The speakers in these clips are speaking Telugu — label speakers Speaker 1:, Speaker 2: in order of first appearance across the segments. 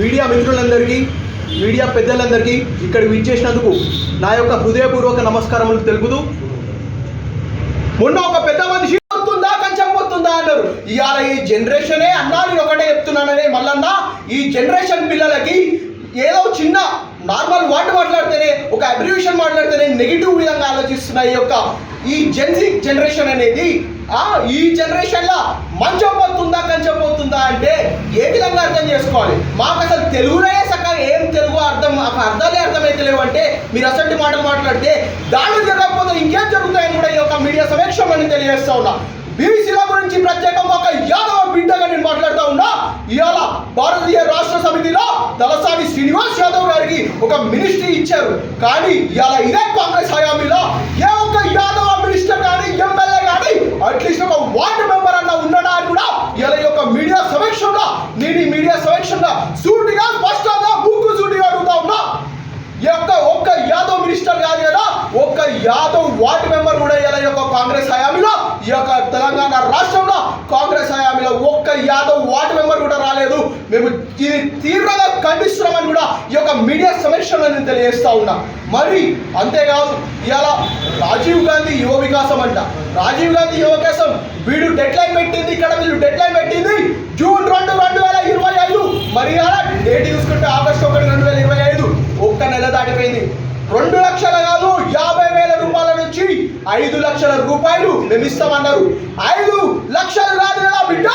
Speaker 1: మీడియా మిత్రులందరికీ, మీడియా పెద్దలందరికీ ఇక్కడ విచ్చేసినందుకు నా యొక్క హృదయపూర్వక నమస్కారములు తెలుపుతూ, మొన్న ఒక పెద్ద మనిషి పోతుందా కంచెం పోతుందా అన్నారు. ఇవాళ ఈ జనరేషనే అన్నా, నేను ఒకటే చెప్తున్నాననే మల్లన్న, ఈ జనరేషన్ పిల్లలకి ఏదో చిన్న నార్మల్ వర్డ్ మాట్లాడితేనే, ఒక అబ్రివేషన్ మాట్లాడితేనే నెగిటివ్ విధంగా ఆలోచిస్తున్న ఈ జెన్జీ జనరేషన్ అనేది, ఈ జనరేషన్లో మంచం పోతుందా కంచెం పోతుందా అంటే ఏ విధంగా అర్థం చేసుకోవాలి? మాకు అసలు తెలుగునే సక్కగా ఏం తెలుగు అర్థాలే అర్థమైతే లేవు అంటే మీరు అసలు మాటలు మాట్లాడితే దాడులు జరగకపోతే ఇంకేం జరుగుతాయని కూడా ఈ యొక్క మీడియా సమీక్షలో నేను తెలియజేస్తా ఉన్నా. బీసీల గురించి ప్రత్యేకంగా ఒక యాదవ బిడ్డగా నేను మాట్లాడుతూ ఉన్నా. ఇవాళ భారతీయ రాష్ట్ర సమితిలో తలసాని శ్రీనివాస్ యాదవ్ గారికి ఒక మినిస్ట్రీ ఇచ్చారు. కానీ ఇవాళ ఇదే కాంగ్రెస్ హయాంలో ఏ ఒక్క యాదవ మినిస్టర్ కానీ ఎమ్మెల్యే కానీ అట్లీస్ట్ ఒక వార్డు మెంబర్ అన్న ఉండడా అని కూడా ఇవాళ ఈ యొక్క మీడియా సమీక్షంగా నేను ఈ మీడియా సమీక్షంగా సూటిగా స్పష్టంగా ముక్కు సూటిగా అడుగుతా ఉన్నా. ఒక్క యాదవ్ మినిస్టర్ కాదు కదా, ఒక్క యాదవ్ వార్డు మెంబర్ కూడా ఇలా ఈ యొక్క కాంగ్రెస్ హయాంలో, ఈ యొక్క తెలంగాణ రాష్ట్రంలో కాంగ్రెస్ హయాంలో ఒక్క యాదవ్ వార్డు మెంబర్ కూడా రాలేదు. మేము ఇది తీవ్రంగా ఖండిస్తున్నామని కూడా ఈ యొక్క మీడియా సమీక్షలో నేను తెలియజేస్తా ఉన్నా. మరి అంతేకాదు, ఇవాళ రాజీవ్ గాంధీ యువ వికాసం అంట. రాజీవ్ గాంధీ యువ వికాసం వీడు డెడ్ లైన్ పెట్టింది, ఇక్కడ వీళ్ళు డెడ్ లైన్ పెట్టింది జూన్ 2, 2025. మరి అలా డేట్ చూసుకుంటే ఆగస్టు 1, 2025 ఒక్క నెల దాటిపోయింది. 2 లక్షలు కాదు, 50,000 రూపాయల నుంచి 5 లక్షల రూపాయలు మేము ఇస్తామన్నారు. 5 లక్షలు కాదు కదా బిడ్డ,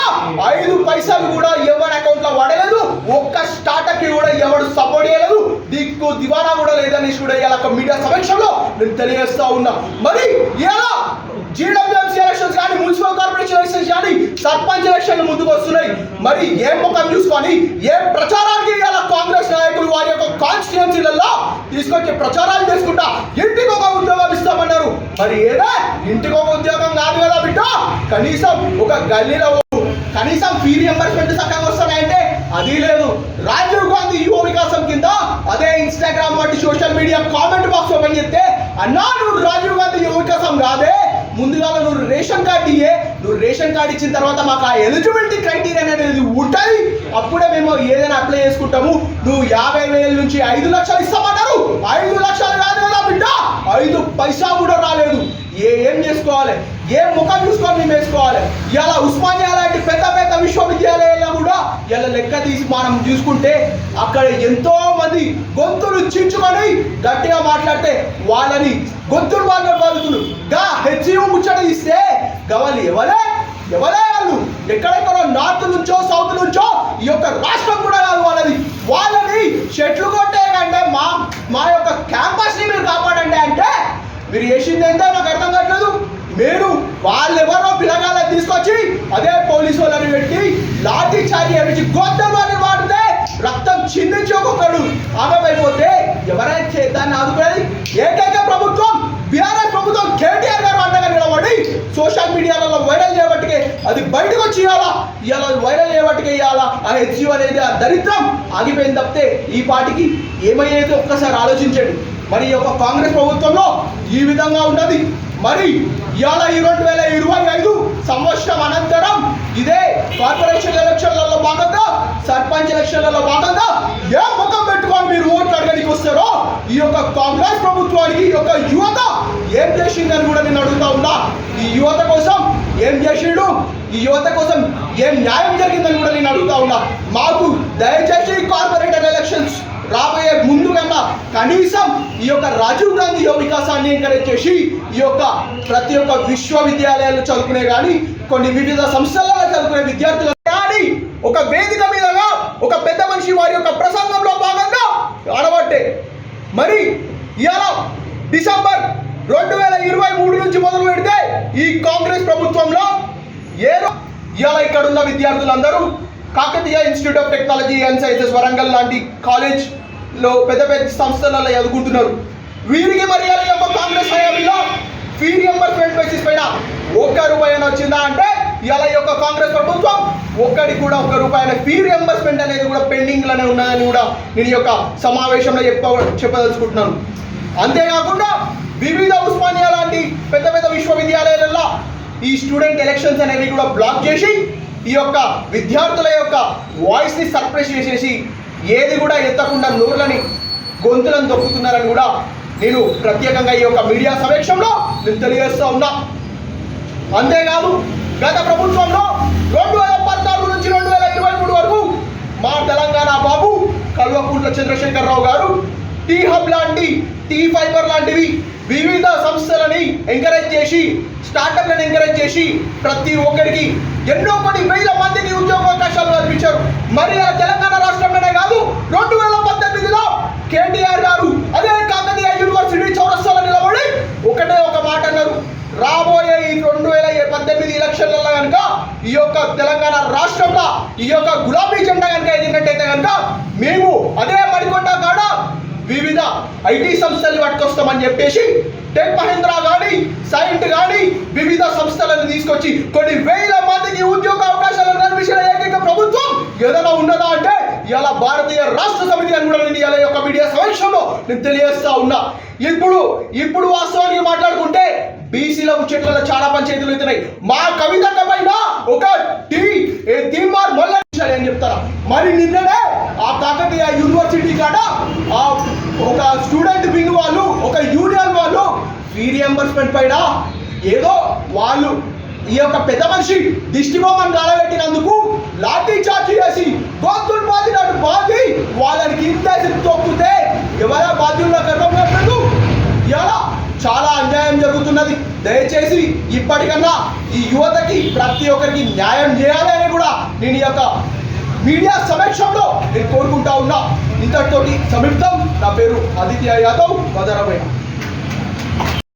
Speaker 1: 5 పైసలు కూడా ఎవరి అకౌంట్లో పడలేదు. ఒక్క స్టార్టప్ కి కూడా ఎవరు సపోర్ట్ చేయలేదు. దిక్కు దివానా కూడా లేదని కూడా ఇలా మీడియా సమీక్షలో నేను తెలియజేస్తా ఉన్నా. మరి ఇలా జీడబ్ల్యూఎంసీ ఎలక్షన్స్ కానీ, మున్సిపల్ కార్పొరేషన్ ఎలక్షన్స్ కానీ, సర్పంచ్ ఎలక్షన్లు ముందుకు వస్తున్నాయి. మరి ఏ ముఖం చూసుకొని ఏ ప్రచారానికి ఇలా కాంగ్రెస్ నాయకులు వారి యొక్క కాన్స్టిట్యుయెన్సీలలో తీసుకొచ్చి ప్రచారాలు చేసుకుంటా ఇంటికి ఒక ఉద్యోగం ఇస్తామన్నారు. మరి ఏదే ఇంటికి ఒక ఉద్యోగం కాదు కదా బిడ్డ, కనీసం ఒక గల్లీలో కనీసం ఫీ రియంబర్స్మెంట్ చక్కగా వస్తున్నాయంటే అది లేదు. రాజీవ్ గాంధీ యువ వికాసం కింద అదే ఇన్స్టాగ్రామ్ వంటి social media comment box open చేస్తే, అన్నా నువ్వు రాజీవ్ గాంధీ యువ వికాసం కాదే, ముందుగా నువ్వు రేషన్ కార్డు ఇయ్యే, నువ్వు రేషన్ కార్డు ఇచ్చిన తర్వాత మాకు ఆ ఎలిజిబిలిటీ క్రైటీరియా అనేది ఉంటుంది, అప్పుడే మేము ఏదైనా అప్లై చేసుకుంటాము. నువ్వు 50,000 నుంచి 5 లక్షలు ఇస్తామన్నారు. 5 లక్షలు కాదు కదా బిడ్డ, 5 పైసా కూడా రాలేదు. ఏం చేసుకోవాలి? ఏ ముఖం చూసుకొని మేము వేసుకోవాలి? ఇలా ఉస్మానియా లాంటి పెద్ద పెద్ద విశ్వవిద్యాలయాల్లో కూడా ఇలా లెక్క తీసి మనం చూసుకుంటే అక్కడ ఎంతో మంది గొంతులు చించుకొని గట్టిగా మాట్లాడితే వాళ్ళని గొంతులు బాగుతున్నారు. హెచ్యూ ముచ్చట ఇస్తే గవాలి ఎవరే వాళ్ళు ఎక్కడెక్కడో నార్త్ నుంచో సౌత్ నుంచో ఈ యొక్క రాష్ట్రం కూడా కాదు వాళ్ళని చెట్లు కొట్టే కంటే మా యొక్క క్యాంపస్ ని మీరు కాపాడండి అంటే మీరు చేసింది ఏంటో నాకు అర్థం కావట్లేదు. మీరు వాళ్ళెవరో పిల్లగాళ్ళని తీసుకొచ్చి అదే పోలీసు వాళ్ళని పెట్టి లాఠీ చార్జీ వేయించి గొంతమని వాడితే రక్తం చిందించి ఒక్కొక్కడు ఆగమైపోతే ఎవరైతే దాన్ని ఆదుకునేది? ఏకైక ప్రభుత్వం బీఆర్ఎస్ ప్రభుత్వం కేటీఆర్ గారు అండగా నిలబడి సోషల్ మీడియాలలో వైరల్ చేయబట్టికే అది బయటకు వచ్చి ఇవాళ వైరల్ చేయబట్టికే ఇవాళ ఆ హెచ్యూ అనేది ఆ దరిద్రం ఆగిపోయింది తప్పితే ఈ పార్టీకి ఏమయ్యేది ఒక్కసారి ఆలోచించండి. మరి ఈ యొక్క కాంగ్రెస్ ప్రభుత్వంలో ఈ విధంగా ఉన్నది. మరి ఇవాళ 2025 సంవత్సరం అనంతరం ఇదే కార్పొరేషన్ ఎలక్షన్లలో భాగంగా, సర్పంచ్ ఎలక్షన్లలో భాగంగా ఏ ముఖం పెట్టుకొని మీరు ఓట్లు అడగడానికి వస్తారో ఈ యొక్క కాంగ్రెస్ ప్రభుత్వానికి ఈ యొక్క యువత ఏం చేసిందని కూడా నేను అడుగుతా ఉన్నా. ఈ యువత కోసం ఏం చేసిండు, ఈ యువత కోసం ఏం న్యాయం జరిగిందని కూడా నేను అడుగుతా ఉన్నా. మాకు దయచేసి కార్పొరేటర్ ఎలక్షన్స్ రాబోయే ముందు కన్నా కనీసం ఈ యొక్క రాజీవ్ గాంధీ యువ వికాసాన్ని ఎంకరేజ్ చేసి ఈ యొక్క ప్రతి ఒక్క విశ్వవిద్యాలయాలు చదువుకునే కానీ, కొన్ని వివిధ సంస్థలలో చదువుకునే విద్యార్థులు కానీ ఒక వేదిక మీదగా ఒక పెద్ద మనిషి వారి యొక్క ప్రసంగంలో భాగంగా ఆడబట్టే మరి ఇవాళ డిసెంబర్ 2023 నుంచి మొదలు పెడితే ఈ కాంగ్రెస్ ప్రభుత్వంలో ఇవాళ ఇక్కడ ఉన్న విద్యార్థులందరూ Kakatiya institute of technology and sciences Warangal లాంటి కాలేజ్లో పెద్ద పెద్ద సంస్థలలో చదువుకుంటున్నారు. వీరికి మరి కాంగ్రెస్ హయాంలో ఫీ రియంబర్స్మెంట్ బేసిస్ పైన ₹1 వచ్చిందా అంటే ఇవాళ ఈ యొక్క కాంగ్రెస్ ప్రభుత్వం ఒక్కడికి కూడా ₹1 ఫీ రియంబర్స్మెంట్ అనేది కూడా పెండింగ్ లోనే ఉన్నదని కూడా నేను ఈ యొక్క సమావేశంలో చెప్పదలుచుకుంటున్నాను. అంతేకాకుండా వివిధ ఉస్మానియా లాంటి పెద్ద పెద్ద విశ్వవిద్యాలయాలలో ఈ స్టూడెంట్ ఎలక్షన్స్ అనేవి కూడా బ్లాక్ చేసి ఈ యొక్క విద్యార్థుల యొక్క వాయిస్ని సర్ప్రెస్ చేసేసి ఏది కూడా ఎత్తకుండా నోర్లని గొంతులను దొక్కుతున్నారని కూడా నేను ప్రత్యేకంగా ఈ యొక్క మీడియా సమక్షంలో నేను తెలియజేస్తూ ఉన్నా. అంతేకాదు గత ప్రభుత్వంలో 2014 నుంచి 2023 వరకు మా తెలంగాణ బాబు కల్వకుంట్ల చంద్రశేఖరరావు గారు టీ హబ్ లాంటి, టీ ఫైబర్ లాంటివి వివిధ సంస్థలని ఎంకరేజ్ చేసి, స్టార్టప్లను ఎంకరేజ్ చేసి ప్రతి ఒక్కరికి ఎన్నో కొన్ని వేల మందికి ఉద్యోగావకాశాలు కల్పించారు. మరి ఆ తెలంగాణ రాష్ట్రంలోనే కాదు, 2018లో కేటీఆర్ గారు అదే కాకతీయ యూనివర్సిటీ చౌరస్తాలో నిలబడి ఒకటే ఒక మాట అన్నారు, రాబోయే ఈ 2018 ఎలక్షన్లలో కనుక ఈ యొక్క తెలంగాణ రాష్ట్రంలో ఈ యొక్క గులాబీ జెండా కనుక ఎదిగినట్టయితే కనుక మేము అదే మరికొండ కాడ వివిధ ఐటీ సంస్థలు పట్టుకొస్తామని చెప్పేసి టెక్ మహేంద్ర కానీ, సైంట్ కానీ వివిధ సంస్థలను తీసుకొచ్చి కొన్ని వేల మందికి ఉద్యోగ అవకాశాలను కల్పించిన ఏకైక ప్రభుత్వం ఏదైనా ఉన్నదా అంటే ఇలా భారతీయ రాష్ట్ర సమితి అని కూడా నేను ఇలా యొక్క మీడియా సమక్షంలో నేను తెలియజేస్తా ఉన్నా. ఇప్పుడు వాస్తవానికి మాట్లాడుకుంటే బీసీల ముచ్చట్లలో చాలా పంచాయతీలు అవుతున్నాయి. మా కవిత పైన ఒక తీర్మార్ మొదలు అని చెప్తారా. మరి నిన్ననే ఆ కాకతీయ యూనివర్సిటీ కాడ ఒక స్టూడెంట్ వింగ్ వాళ్ళు, ఒక యూనియన్ వాళ్ళు ఫీ రియంబర్స్మెంట్ పైన ఏదో వాళ్ళు ఈ యొక్క పెద్ద మనిషి దిష్టి బొమ్మను కాలబెట్టినందుకు లాఠీ చార్జీ చేసి గొంతులు బాధినట్టు బాధి వాళ్ళని కింద తొక్కితే ఎవరా బాధ్యుల్లో గర్వం ఇలా చాలా అన్యాయం జరుగుతున్నది. దయచేసి ఇప్పటికన్నా ఈ యువతకి ప్రతి ఒక్కరికి న్యాయం చేయాలి అని కూడా నేను ఈ యొక్క మీడియా సమక్షంలో నేను కోరుకుంటా ఉన్నా. ఇంతటితోటి సమిప్తం. నా పేరు ఆదిత్య యాదవ్, మదరమయ్య.